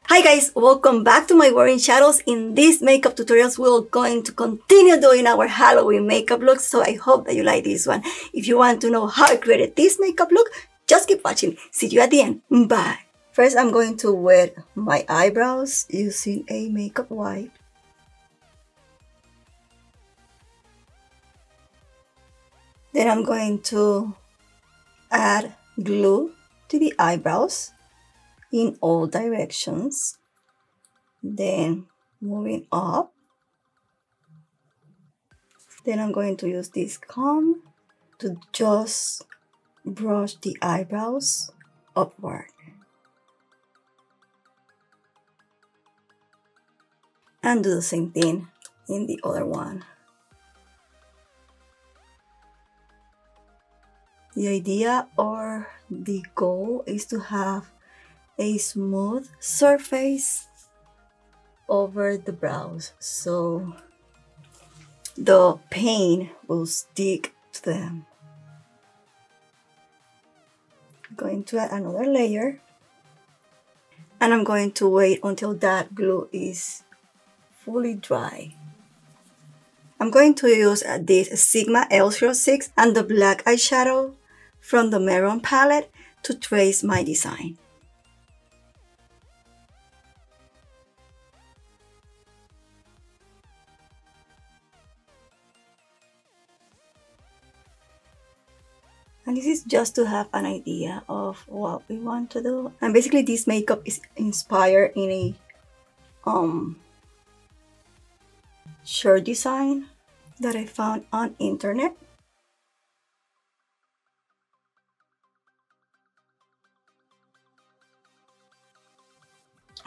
Hi guys, welcome back to my MyWorldInShadows. In these makeup tutorials, we're going to continue doing our Halloween makeup looks, so I hope that you like this one. If you want to know how I created this makeup look, just keep watching. See you at the end. Bye. First, I'm going to wet my eyebrows using a makeup wipe. Then I'm going to add glue to the eyebrows in all directions. Then moving up. Then I'm going to use this comb to just brush the eyebrows upward. And do the same thing in the other one. The idea or the goal is to have a smooth surface over the brows, so the paint will stick to them. I'm going to add another layer, and I'm going to wait until that glue is fully dry. I'm going to use this Sigma L06 and the black eyeshadow from the Mehron palette to trace my design. And this is just to have an idea of what we want to do. And basically this makeup is inspired in a shirt design that I found on internet.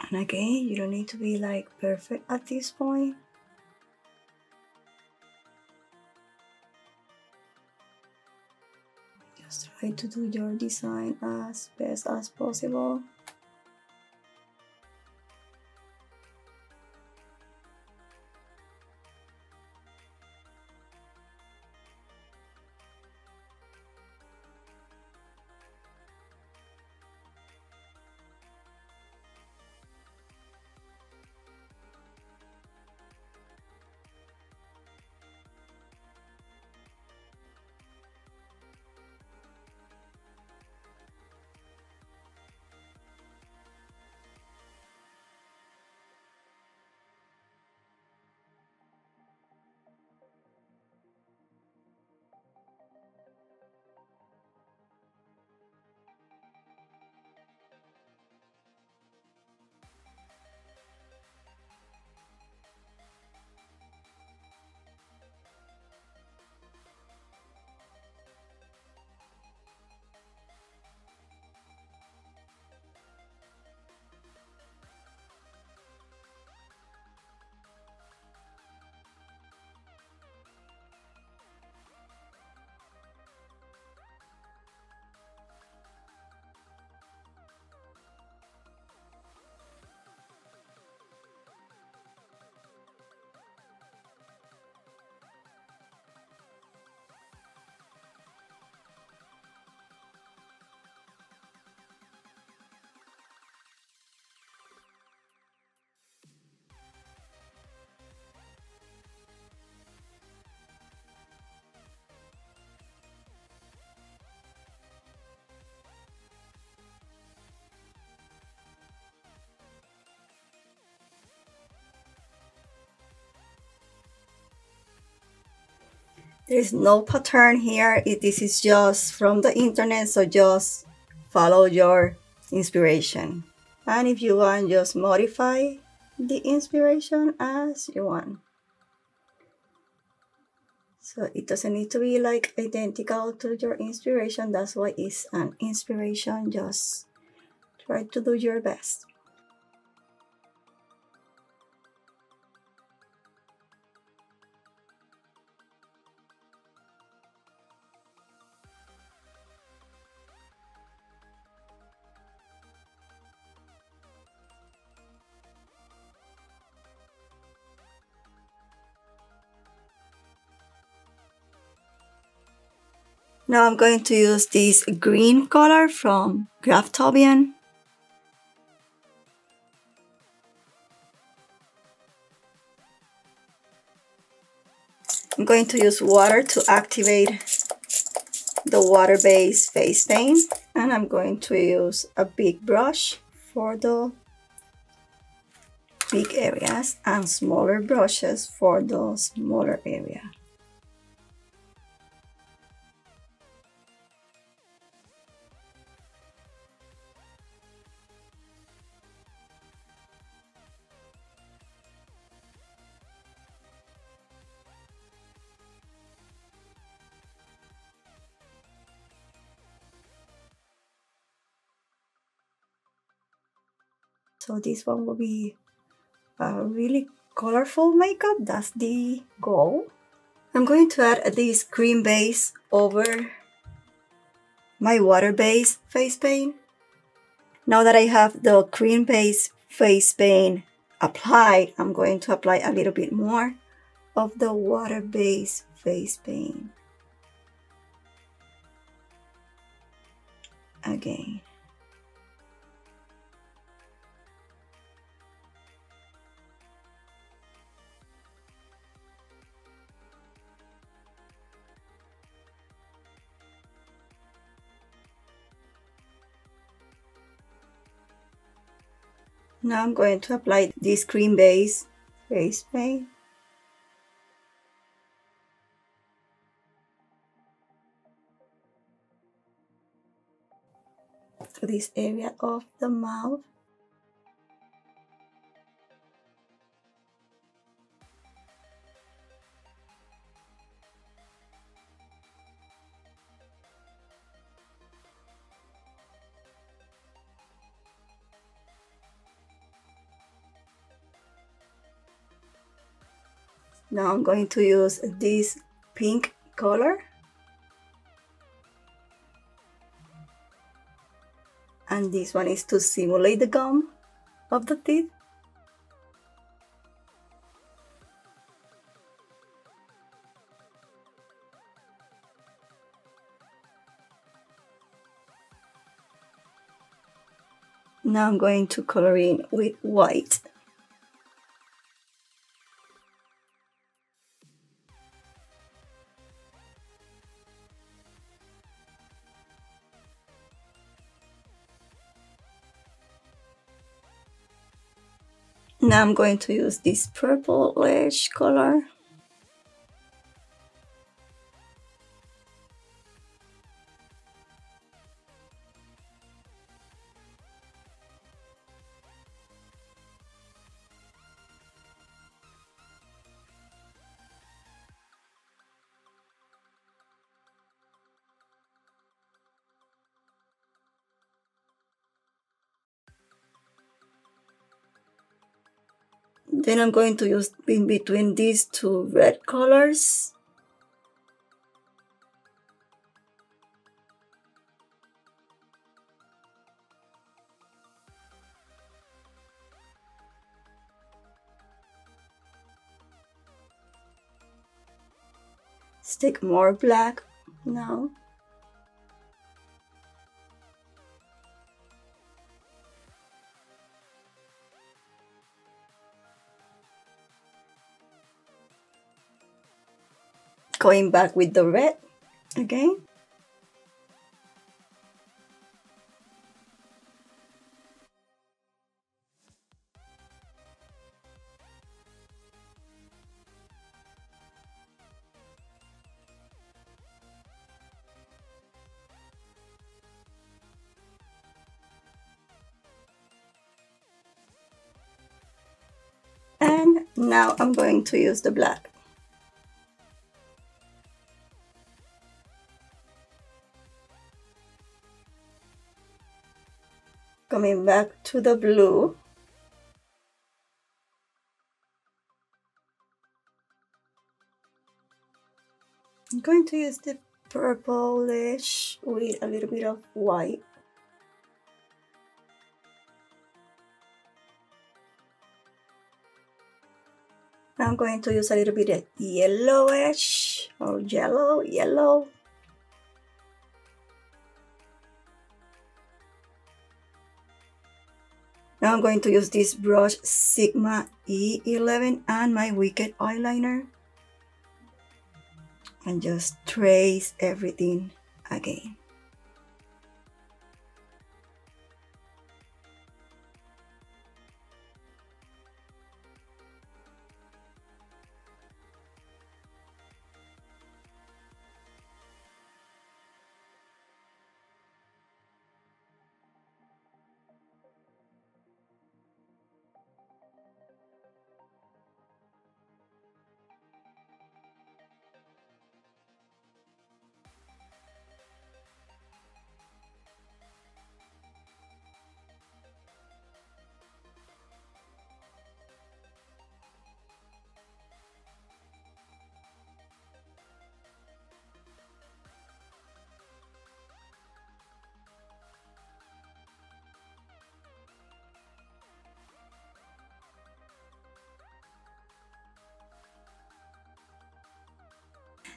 And again, you don't need to be like perfect at this point. Just try to do your design as best as possible. There's no pattern here. This is just from the internet, so just follow your inspiration. And if you want, just modify the inspiration as you want. So it doesn't need to be like identical to your inspiration. That's why it's an inspiration. Just try to do your best. Now I'm going to use this green color from Tambien. I'm going to use water to activate the water-based face paint, and I'm going to use a big brush for the big areas and smaller brushes for the smaller area. So this one will be a really colorful makeup. That's the goal. I'm going to add this cream base over my water-based face paint. Now that I have the cream base face paint applied, I'm going to apply a little bit more of the water-based face paint. Again. Now I'm going to apply this cream base face paint. To this area of the mouth. Now I'm going to use this pink color. And this one is to simulate the gum of the teeth. Now I'm going to color in with white. Now I'm going to use this purplish color. Then I'm going to use in between these two red colors. Stick more black now. Going back with the red again. And now I'm going to use the black. Coming back to the blue. I'm going to use the purplish with a little bit of white. I'm going to use a little bit of yellowish or yellow. Now I'm going to use this brush Sigma E11 and my Wicked eyeliner. and just trace everything again.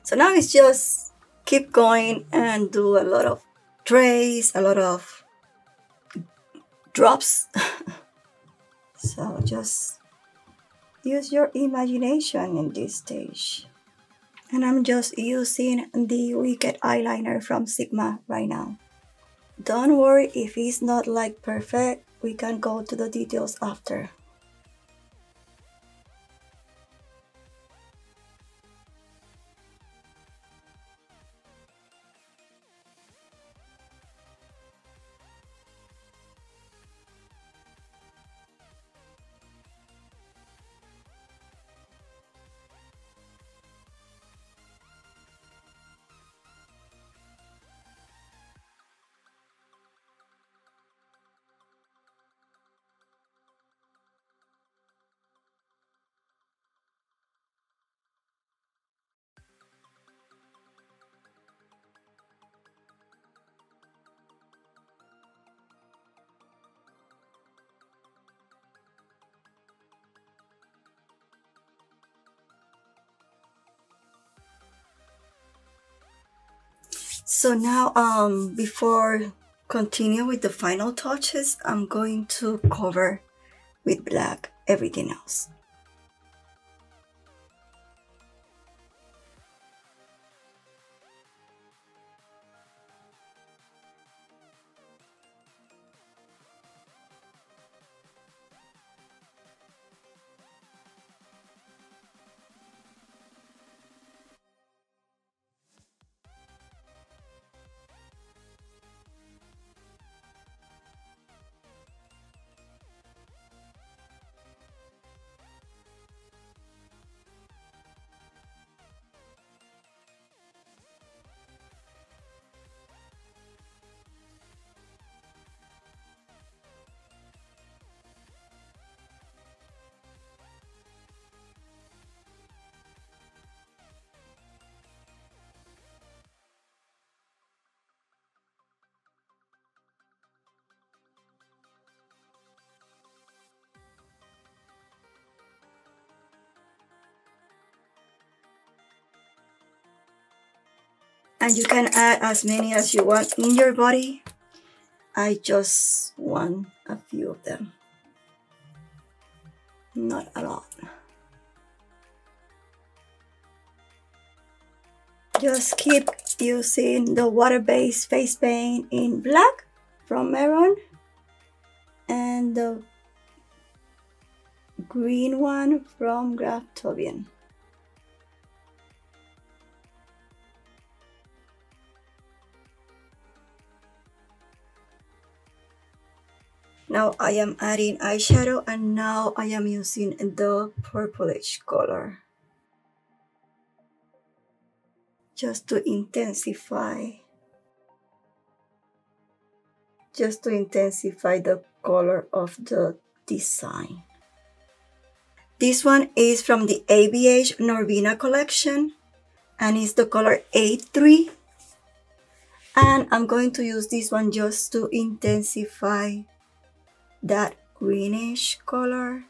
So now it's just keep going and do a lot of trace, a lot of drops. So just use your imagination in this stage. And I'm just using the Wicked eyeliner from Sigma right now. Don't worry if it's not like perfect, we can go to the details after. So now, before continue with the final touches, I'm going to cover with black everything else. And you can add as many as you want in your body. I just want a few of them, not a lot. Just keep using the water-based face paint in black from Mehron and the green one from Tambien. Now I am adding eyeshadow, and now I am using the purplish color just to intensify the color of the design. This one is from the ABH Norvina collection and it's the color 83. And I'm going to use this one just to intensify that greenish color.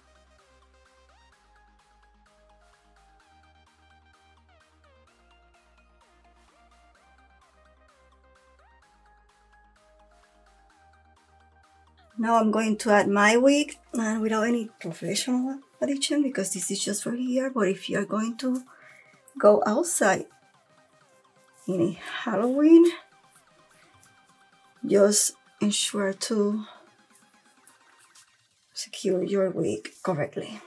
Now I'm going to add my wig, and without any professional addition because this is just for here, but if you're going to go outside in Halloween. Just ensure to secure your wig correctly.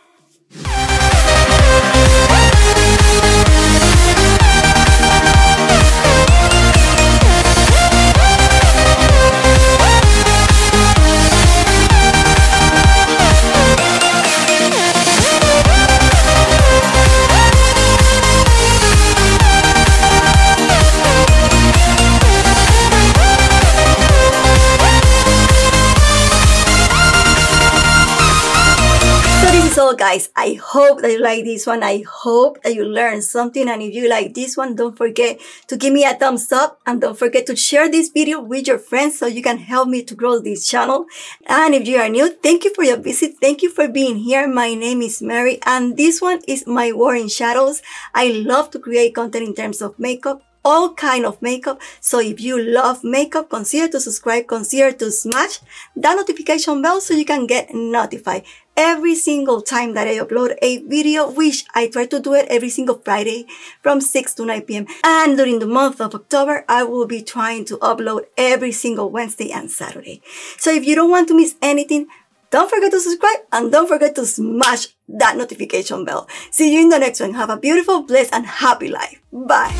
So guys, I hope that you like this one. I hope that you learned something, and if you like this one, don't forget to give me a thumbs up, and don't forget to share this video with your friends so you can help me to grow this channel. And if you are new, thank you for your visit. Thank you for being here. My name is Mary, and this one is MyWorldInShadows. I love to create content in terms of makeup, all kind of makeup. So if you love makeup, consider to subscribe, consider to smash that notification bell so you can get notified every single time that I upload a video, which I try to do it every single Friday from 6 to 9 p.m. And during the month of October, I will be trying to upload every single Wednesday and Saturday. So if you don't want to miss anything, don't forget to subscribe and don't forget to smash that notification bell. See you in the next one. Have a beautiful, blessed, and happy life. Bye.